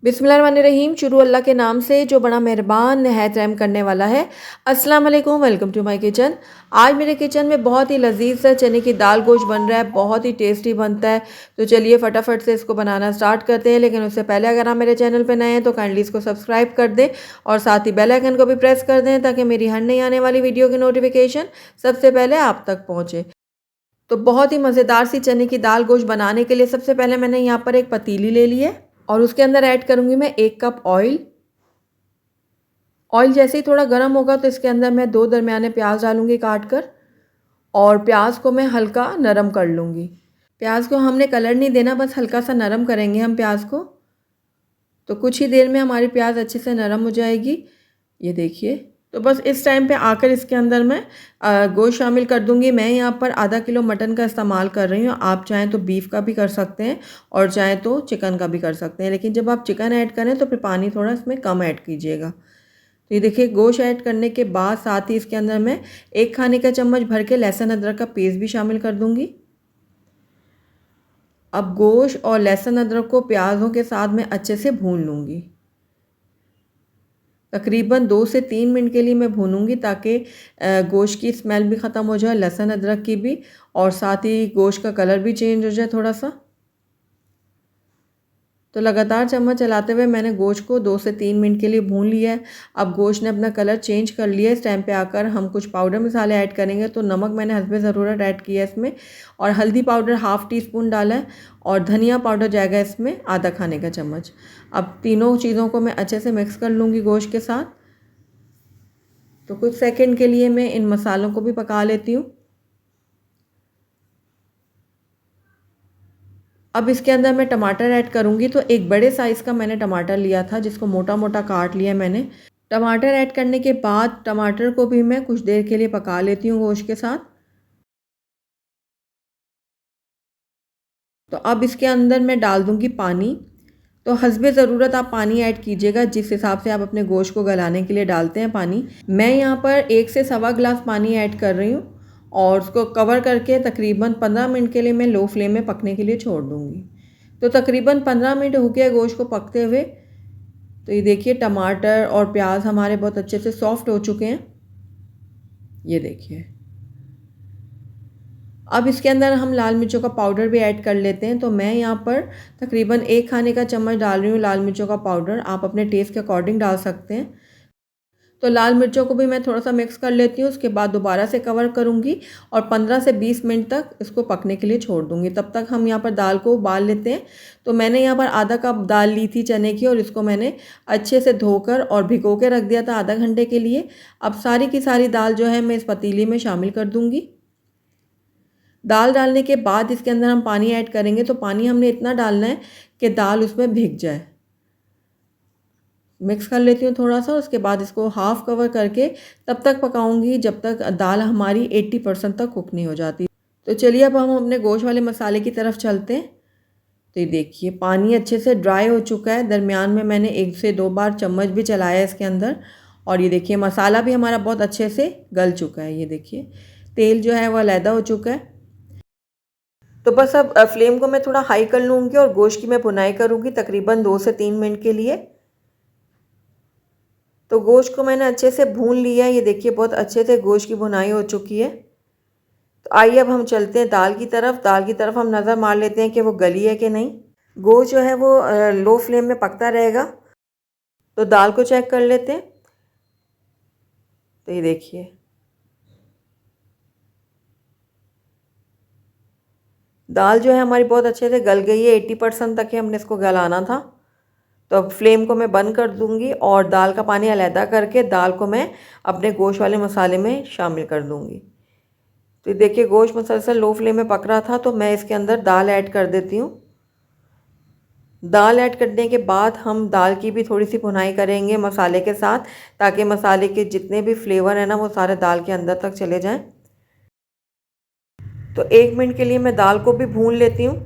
बिस्मिल्लाहिर्रहमानिर्रहीम। शुरू अल्लाह के नाम से जो बड़ा मेहरबान नहायत रहम करने वाला है। अस्सलाम वालेकुम, वेलकम टू माय किचन। आज मेरे किचन में बहुत ही लजीज सा चने की दाल गोश्त बन रहा है, बहुत ही टेस्टी बनता है। तो चलिए फटाफट से इसको बनाना स्टार्ट करते हैं। लेकिन उससे पहले अगर आप मेरे चैनल पर नए हैं तो काइंडली इसको सब्सक्राइब कर दें और साथ ही बेल आइकन को भी प्रेस कर दें ताकि मेरी हर नई आने वाली वीडियो की नोटिफिकेशन सबसे पहले आप तक पहुँचे। तो बहुत ही मज़ेदार सी चने की दाल गोश्त बनाने के लिए सबसे पहले मैंने यहाँ पर एक पतीली ले ली है और उसके अंदर ऐड करूँगी मैं 1 कप ऑयल। ऑयल जैसे ही थोड़ा गर्म होगा तो इसके अंदर मैं 2 दरमियाने प्याज डालूँगी काट कर और प्याज को मैं हल्का नरम कर लूँगी। प्याज को हमने कलर नहीं देना, बस हल्का सा नरम करेंगे हम प्याज को। तो कुछ ही देर में हमारी प्याज अच्छे से नरम हो जाएगी। ये देखिए, तो बस इस टाइम पे आकर इसके अंदर मैं गोश्त शामिल कर दूंगी। मैं यहाँ पर आधा किलो मटन का इस्तेमाल कर रही हूँ। आप चाहें तो बीफ का भी कर सकते हैं और चाहें तो चिकन का भी कर सकते हैं, लेकिन जब आप चिकन ऐड करें तो फिर पानी थोड़ा इसमें कम ऐड कीजिएगा। तो ये देखिए, गोश्त ऐड करने के बाद साथ ही इसके अंदर मैं 1 खाने का चम्मच भर के लहसुन अदरक का पेस्ट भी शामिल कर दूँगी। अब गोश्त और लहसुन अदरक को प्याज़ों के साथ मैं अच्छे से भून लूँगी। तकरीबन 2 से 3 मिनट के लिए मैं भूनूंगी ताकि गोश्त की स्मेल भी ख़त्म हो जाए, लहसुन अदरक की भी, और साथ ही गोश्त का कलर भी चेंज हो जाए थोड़ा सा। तो लगातार चम्मच चलाते हुए मैंने गोश्त को 2 से 3 मिनट के लिए भून लिया है। अब गोश्त ने अपना कलर चेंज कर लिया है। इस टाइम पे आकर हम कुछ पाउडर मसाले ऐड करेंगे। तो नमक मैंने हस्बे ज़रूरत ऐड किया है इसमें, और हल्दी पाउडर हाफ़ टी स्पून डाला है, और धनिया पाउडर जाएगा इसमें आधा खाने का चम्मच। अब तीनों चीज़ों को मैं अच्छे से मिक्स कर लूँगी गोश्त के साथ। तो कुछ सेकंड के लिए मैं इन मसालों को भी पका लेती हूँ। अब इसके अंदर मैं टमाटर ऐड करूँगी। तो एक बड़े साइज़ का मैंने टमाटर लिया था जिसको मोटा मोटा काट लिया मैंने। टमाटर ऐड करने के बाद टमाटर को भी मैं कुछ देर के लिए पका लेती हूँ गोश्त के साथ। तो अब इसके अंदर मैं डाल दूँगी पानी। तो हस्बे ज़रूरत आप पानी ऐड कीजिएगा जिस हिसाब से आप अपने गोश्त को गलाने के लिए डालते हैं पानी। मैं यहाँ पर 1 से सवा गिलास पानी ऐड कर रही हूँ और उसको कवर करके तकरीबन 15 मिनट के लिए मैं लो फ्लेम में पकने के लिए छोड़ दूँगी। तो तकरीबन 15 मिनट हो गया गोश्त को पकते हुए। तो ये देखिए, टमाटर और प्याज हमारे बहुत अच्छे से सॉफ्ट हो चुके हैं। ये देखिए, अब इसके अंदर हम लाल मिर्चों का पाउडर भी ऐड कर लेते हैं। तो मैं यहाँ पर तकरीबन 1 खाने का चम्मच डाल रही हूँ लाल मिर्चों का पाउडर। आप अपने टेस्ट के अकॉर्डिंग डाल सकते हैं। तो लाल मिर्चों को भी मैं थोड़ा सा मिक्स कर लेती हूँ। उसके बाद दोबारा से कवर करूँगी और 15 से 20 मिनट तक इसको पकने के लिए छोड़ दूँगी। तब तक हम यहाँ पर दाल को उबाल लेते हैं। तो मैंने यहाँ पर आधा कप दाल ली थी चने की और इसको मैंने अच्छे से धोकर और भिगो के रख दिया था आधा घंटे के लिए। अब सारी की सारी दाल जो है मैं इस पतीली में शामिल कर दूँगी। दाल डालने के बाद इसके अंदर हम पानी ऐड करेंगे। तो पानी हमने इतना डालना है कि दाल उसमें भीग जाए। मिक्स कर लेती हूँ थोड़ा सा। उसके बाद इसको हाफ़ कवर करके तब तक पकाऊंगी जब तक दाल हमारी 80% तक कुक नहीं हो जाती। तो चलिए अब हम अपने गोश्त वाले मसाले की तरफ चलते हैं। तो ये देखिए, पानी अच्छे से ड्राई हो चुका है। दरमियान में मैंने 1 से 2 बार चम्मच भी चलाया इसके अंदर, और ये देखिए मसाला भी हमारा बहुत अच्छे से गल चुका है। ये देखिए, तेल जो है वह अलहदा हो चुका है। तो बस अब फ्लेम को मैं थोड़ा हाई कर लूँगी और गोश्त की मैं भुनाई करूँगी तकरीबन 2 से 3 मिनट के लिए। तो गोश्त को मैंने अच्छे से भून लिया है। ये देखिए, बहुत अच्छे से गोश्त की भुनाई हो चुकी है। तो आइए अब हम चलते हैं दाल की तरफ। दाल की तरफ हम नज़र मार लेते हैं कि वो गली है कि नहीं। गोश्त जो है वो लो फ्लेम में पकता रहेगा। तो दाल को चेक कर लेते हैं। तो ये देखिए, दाल जो है हमारी बहुत अच्छे से गल गई है। 80% तक ही हमने इसको गलाना था। तो अब फ्लेम को मैं बंद कर दूंगी और दाल का पानी अलहदा करके दाल को मैं अपने गोश्त वाले मसाले में शामिल कर दूंगी। तो देखिए, गोश्त मुसलसल लो फ्लेम में पक रहा था तो मैं इसके अंदर दाल ऐड कर देती हूँ। दाल ऐड करने के बाद हम दाल की भी थोड़ी सी भुनाई करेंगे मसाले के साथ, ताकि मसाले के जितने भी फ्लेवर हैं ना वो सारे दाल के अंदर तक चले जाएं। तो 1 मिनट के लिए मैं दाल को भी भून लेती हूँ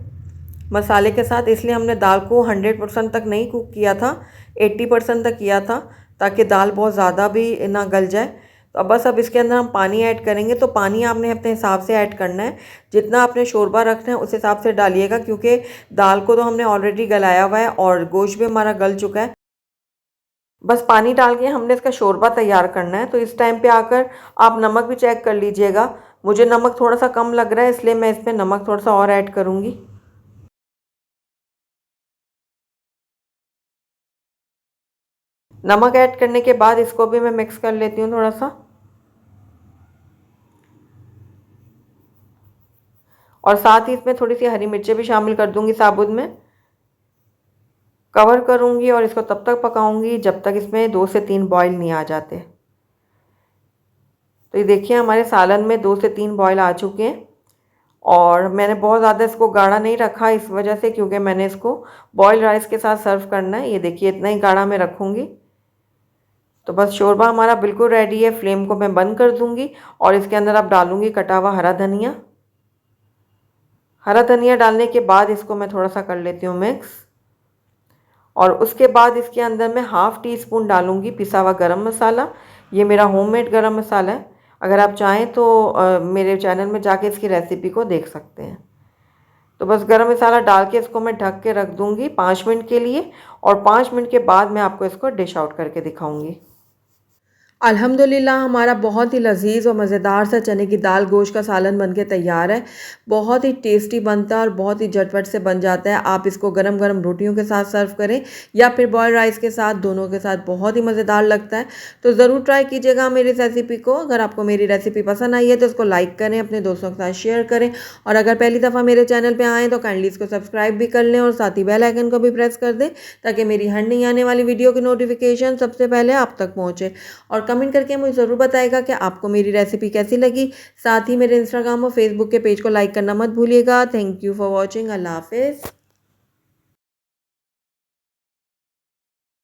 मसाले के साथ। इसलिए हमने दाल को 100% तक नहीं कुक किया था, 80% तक किया था ताकि दाल बहुत ज़्यादा भी ना गल जाए। तो अब इसके अंदर हम पानी ऐड करेंगे। तो पानी आपने अपने हिसाब से ऐड करना है, जितना आपने शोरबा रखना है उस हिसाब से डालिएगा, क्योंकि दाल को तो हमने ऑलरेडी गलाया हुआ है और गोश्त भी हमारा गल चुका है। बस पानी डाल के हमने इसका शोरबा तैयार करना है। तो इस टाइम पे आकर आप नमक भी चेक कर लीजिएगा। मुझे नमक थोड़ा सा कम लग रहा है, इसलिए मैं इसमें नमक थोड़ा सा और ऐड करूँगी। नमक ऐड करने के बाद इसको भी मैं मिक्स कर लेती हूँ थोड़ा सा, और साथ ही इसमें थोड़ी सी हरी मिर्चें भी शामिल कर दूँगी साबुत में। कवर करूँगी और इसको तब तक पकाऊँगी जब तक इसमें 2 से 3 बॉयल नहीं आ जाते। तो ये देखिए हमारे सालन में 2 से 3 बॉयल आ चुके हैं, और मैंने बहुत ज़्यादा इसको गाढ़ा नहीं रखा इस वजह से, क्योंकि मैंने इसको बॉयल राइस के साथ सर्व करना है। ये देखिए इतना ही गाढ़ा मैं रखूँगी। तो बस शोरबा हमारा बिल्कुल रेडी है। फ्लेम को मैं बंद कर दूँगी और इसके अंदर अब डालूँगी कटा हुआ हरा धनिया। हरा धनिया डालने के बाद इसको मैं थोड़ा सा कर लेती हूँ मिक्स, और उसके बाद इसके अंदर मैं हाफ़ टी स्पून डालूँगी पिसा हुआ गरम मसाला। ये मेरा होममेड गरम मसाला है। अगर आप चाहें तो मेरे चैनल में जाके इसकी रेसिपी को देख सकते हैं। तो बस गरम मसाला डाल के इसको मैं ढक के रख दूँगी 5 मिनट के लिए, और 5 मिनट के बाद मैं आपको इसको डिश आउट करके दिखाऊँगी। अल्हम्दुलिल्लाह हमारा बहुत ही लज़ीज़ और मज़ेदार सा चने की दाल गोश्त का सालन बनके तैयार है। बहुत ही टेस्टी बनता है और बहुत ही झटपट से बन जाता है। आप इसको गरम गरम रोटियों के साथ सर्व करें या फिर बॉयल राइस के साथ, दोनों के साथ बहुत ही मज़ेदार लगता है। तो ज़रूर ट्राई कीजिएगा मेरी इस रेसिपी को। अगर आपको मेरी रेसिपी पसंद आई है तो इसको लाइक करें, अपने दोस्तों के साथ शेयर करें, और अगर पहली दफ़ा मेरे चैनल पर आएँ तो काइंडली इसको सब्सक्राइब भी कर लें और साथ ही बेल आइकन को भी प्रेस कर दें, ताकि मेरी हर नई आने वाली वीडियो की नोटिफिकेशन सबसे पहले आप तक पहुँचे। और कमेंट करके मुझे ज़रूर बताइएगा कि आपको मेरी रेसिपी कैसी लगी। साथ ही मेरे इंस्टाग्राम और फेसबुक के पेज को लाइक करना मत भूलिएगा। Thank you for watching. अल्लाह हाफिज़।